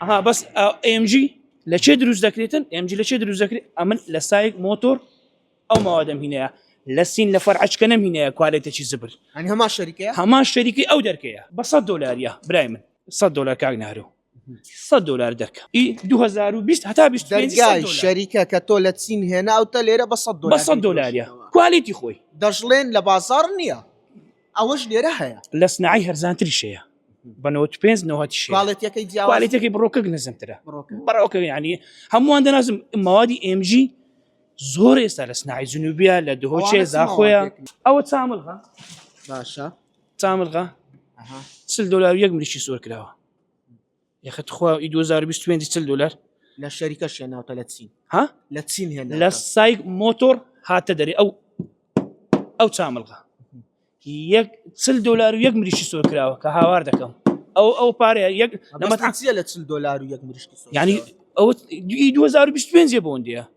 ها بس ام جي لشي دروز ذكريتن ام جي لشي دروز ذكري امن لسايق موتور او موادم هنا لسين لفرعش كنم هنا كواليتي شي زبر يعني هما الشركه هما الشركه او دركيه بس $100 يا برايمن $100 كاغنارو $100 درك اي 2020 حتى 20 دەرگای الشركه کە تۆ لە چین هێنا ئەوتە لێرە بە بس $100 يا كواليتي خوي دەژڵێن لە بازار نییە ئەوەش لێرە هەیە لسناعي هرزانتري شيء بنوت بينز نوهات الشيء کواڵێتیەکەی جیاواز كواليتي كي بروك نزم ترى بڕۆکە. بروك يعني هم عندنا لازم موادي ام جي زور استال صناعي جنوبيه لدهوشي أوانە زاخويا چ او تعاملها باشە تعاملها ئەها. $100 يقمر شي صور كلاوا يا اخي تخوا 2020 $100 لە شەریکەش هێناوتە لە چین ها لە چین هێنا لا سايق موتور هات تدري او تعاملها يك $100 يقمر شي صور كلاوا كهاوار دكم او باري يك لما لەمە چیە لە $40 و یەک مریشکی سۆ يعني او 2020 يبون دي